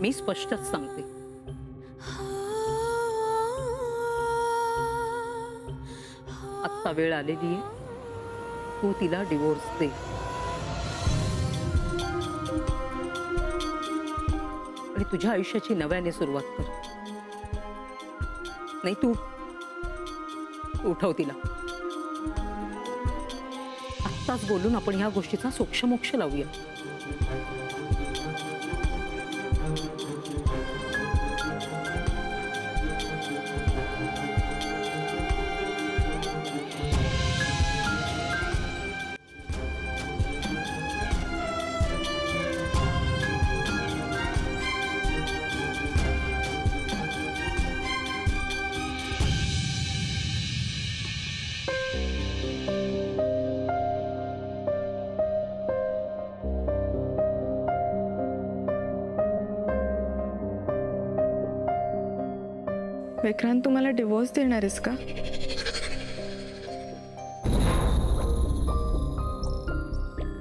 मी स्पष्टच सांगते, आत्ता वेळ आलेली आहे, तू तिला डिवोर्स दे आणि तुझ्या आयुष्याची नव्याने सुरुवात कर. नाही तू उठव तिला. आत्ताच बोलून आपण ह्या गोष्टीचा सोक्षमोक्ष लावूया. विक्रांत, तुम्हाला डिवोर्स देणार आहेस का?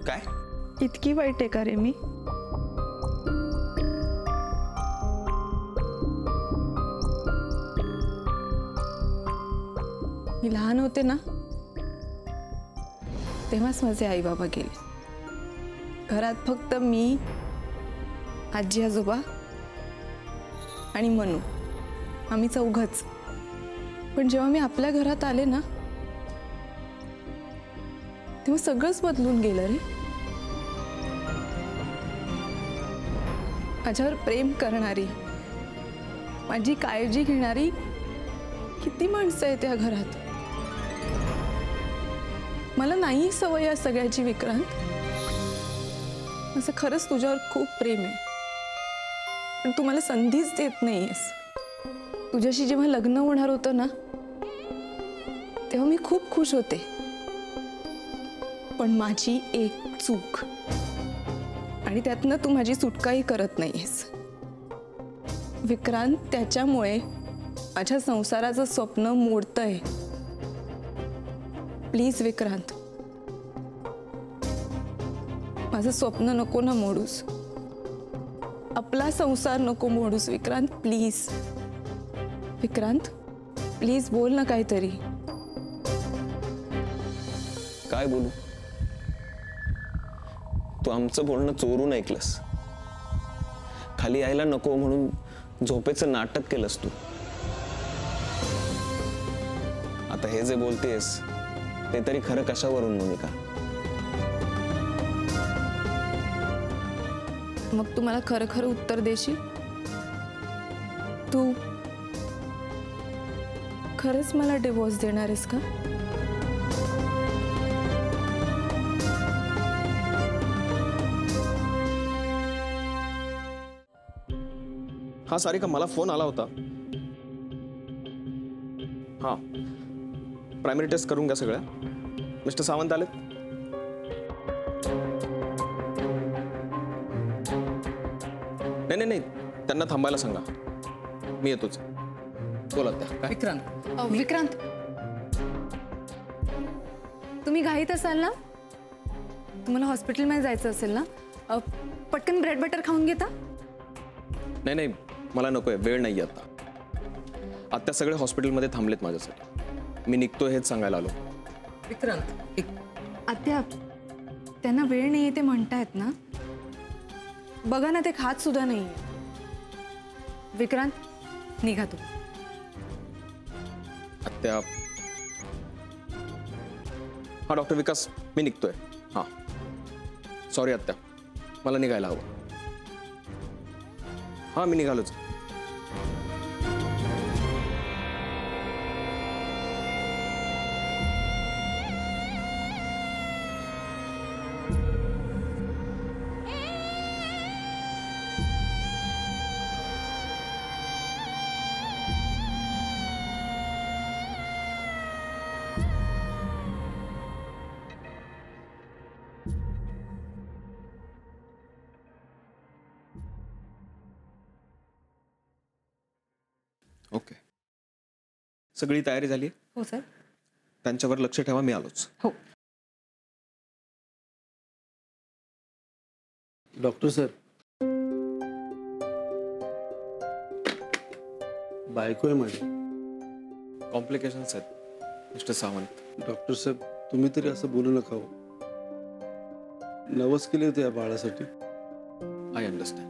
काय? इतकी वाईट आहे का रे मी? मी लहान होते ना, तेव्हाच माझे आई बाबा गेले. घरात फक्त मी, आजी आजोबा आणि मनू, आम्ही चौघच. पण जेव्हा मी आपल्या घरात आले ना, तेव्हा सगळंच बदलून गेलं रे. माझ्यावर प्रेम करणारी, माझी काळजी घेणारी किती माणसं आहेत या घरात. मला नाही सवय या सगळ्याची विक्रांत. असं खरंच तुझ्यावर खूप प्रेम आहे, पण तू मला संधीच देत नाहीयेस. तुझ्याशी जेव्हा लग्न होणार होतं ना, तेव्हा मी खूप खुश होते. पण माझी एक चूक, आणि त्यातनं तू माझी सुटकाही करत नाहीयेस विक्रांत. त्याच्यामुळे माझ्या संसाराचं स्वप्न मोडतंय. प्लीज विक्रांत, माझं स्वप्न नको ना मोडूस. आपला संसार नको मोडूस विक्रांत, प्लीज. विक्रांत, प्लीज बोल ना काहीतरी. काय बोलू? तू आमचं बोलणं चोरून ऐकलंस. खाली यायला नको म्हणून झोपेचं नाटक केलंस तू. आता हे जे बोलतेस ते तरी खरं कशावरून, मोनिका? मग तू मला खरं खरं उत्तर देशील? तू खरंच मला डिवोर्स देणार आहेस का? हा सारिका, मला फोन आला होता. हा, प्रायमरी टेस्ट करून घ्या सगळ्या. मिस्टर सावंत आलेत? नाही नाही, त्यांना थांबायला सांगा, मी येतोच. बोला त्या. विक्रांत, तुम्ही घाईत असाल ना? तुम्हाला हॉस्पिटलमध्ये जायचं असेल ना? पटकन ब्रेड बटर खाऊन घेता? नाही नाही, मला नकोय, वेळ नाही आता. आत्या सगळे हॉस्पिटलमध्ये थांबलेत माझ्यासाठी. मी निघतोय हेच सांगायला आलो. विक्रांत, आत्या, त्यांना वेळ नाहीये ते म्हणतायत ना. बघा ना, ते खात सुद्धा नाहीये. विक्रांत, निघा तू. आत्या. हा डॉक्टर विकास, मी निघतोय. हा सॉरी आत्या, मला निघायला हवं. हा मी निघालोच. ओके, सगळी तयारी झाली? हो सर. त्यांच्यावर लक्ष ठेवा, मी आलोच. हो. डॉक्टर सर, बायको आहे माझी. कॉम्प्लिकेशन्स आहेत मिस्टर सावंत. डॉक्टर साहेब तुम्ही तरी असं बोलू नका हो. नवस केले होते या बाळासाठी. I understand.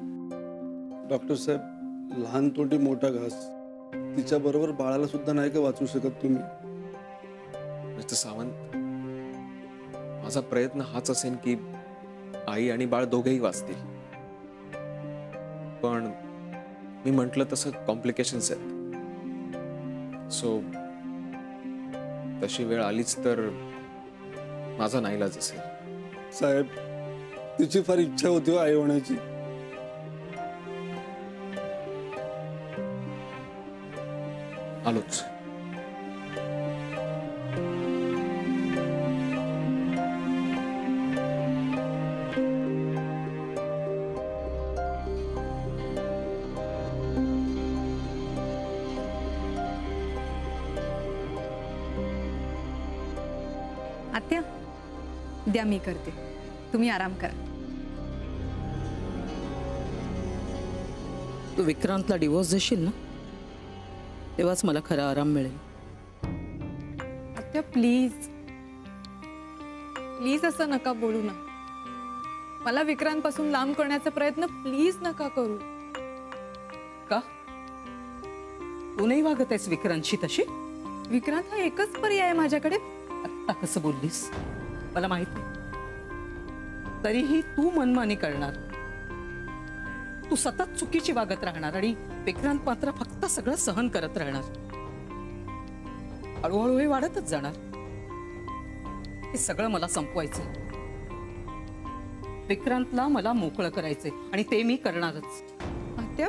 डॉक्टर साहेब लहान तोंडी मोठा घास. तिच्या बरोबर बाळाला सुद्धा नाही का वाचवू शकत तुम्ही? मिस्टर सावंत, माझा प्रयत्न हाच असेल की आई आणि बाळ दोघेही वाचतील. पण मी म्हटलं तसं कॉम्प्लिकेशन्स आहेत. सो तशी वेळ आलीच तर माझा नाईलाज असेल. साहेब तिची फार इच्छा होती आई होण्याची. आलोच. आत्या द्या मी करते, तुम्ही आराम करा. तू विक्रांतला डिवोर्स देशील ना, तेव्हाच मला खरा आराम मिळेल. आत्या प्लीज प्लीज असं नका बोलू ना. मला विक्रांतपासून लांब करण्याचा प्रयत्न प्लीज नका करू. का तू नाही वागत आहेस विक्रांतशी तशी? विक्रांत हा एकच पर्याय आहे माझ्याकडे. आत्ता कसं बोललीस मला माहिती. तरीही तू मनमानी करणार, तू सतत चुकीची वागत राहणार आणि विक्रांत मात्र फक्त सगळं सहन करत राहणार. हळूहळू हे वाढतच जाणार. हे सगळं मला संपवायचं. विक्रांतला मला मोकळं करायचंय आणि ते मी करणारच. आत्या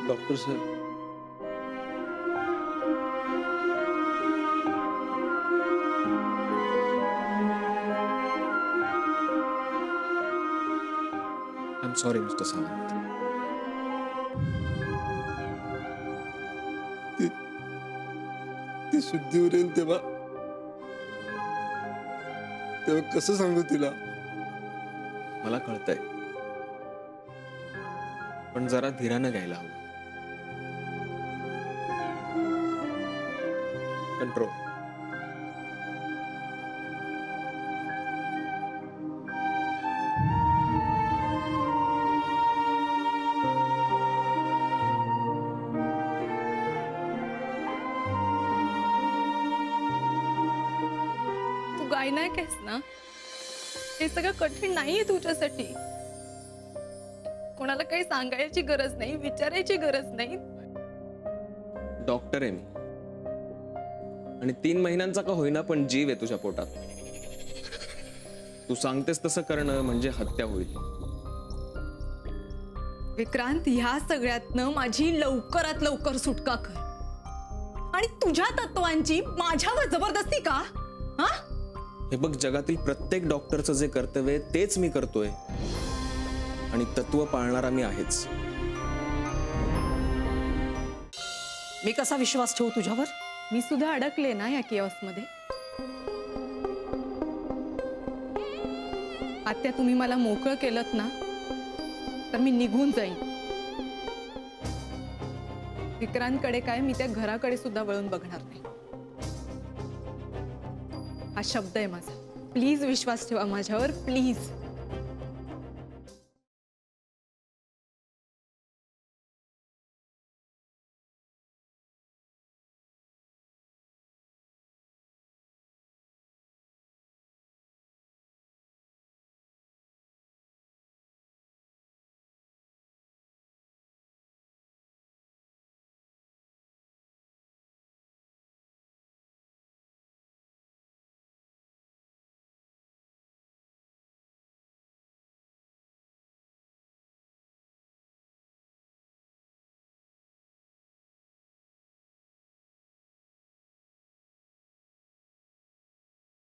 डॉक्टर साहेब I am sorry mister Sawant. ती शुद्धीवर येईल तेव्हा कसं सांगू तिला? मला कळतंय, पण जरा धीरानं घ्यायला हवं. कंट्रोल. तू गायनायक आहेस ना, हे सगळं कठीण नाहीये तुझ्यासाठी. कोणाला काही सांगायची गरज नाही, विचारायची गरज नाही. डॉक्टर आहे मी आणि 3 महिन्यांचा का होईना पण जीव आहे तुझ्या पोटात. तू सांगतेस तसं करणं म्हणजे हत्या होईल. विक्रांत, ह्या सगळ्यातनं माझी लवकरात लवकर सुटका कर. आणि तुझ्या तत्वांची माझ्यावर जबरदस्ती का? हा? हे बघ, जगातील प्रत्येक डॉक्टरचं जे कर्तव्य आहे तेच मी करतोय आणि तत्व पाळणारा मी आहेच. मी कसा विश्वास ठेवू तुझ्यावर? मी सुद्धा अडकले ना या किऑस्कमध्ये. आत्या, तुम्ही मला मोकळं केलत ना तर मी निघून जाईन. विक्रांतकडे काय, मी त्या घराकडे सुद्धा वळून बघणार नाही. हा शब्द आहे माझा. प्लीज विश्वास ठेवा माझ्यावर, प्लीज.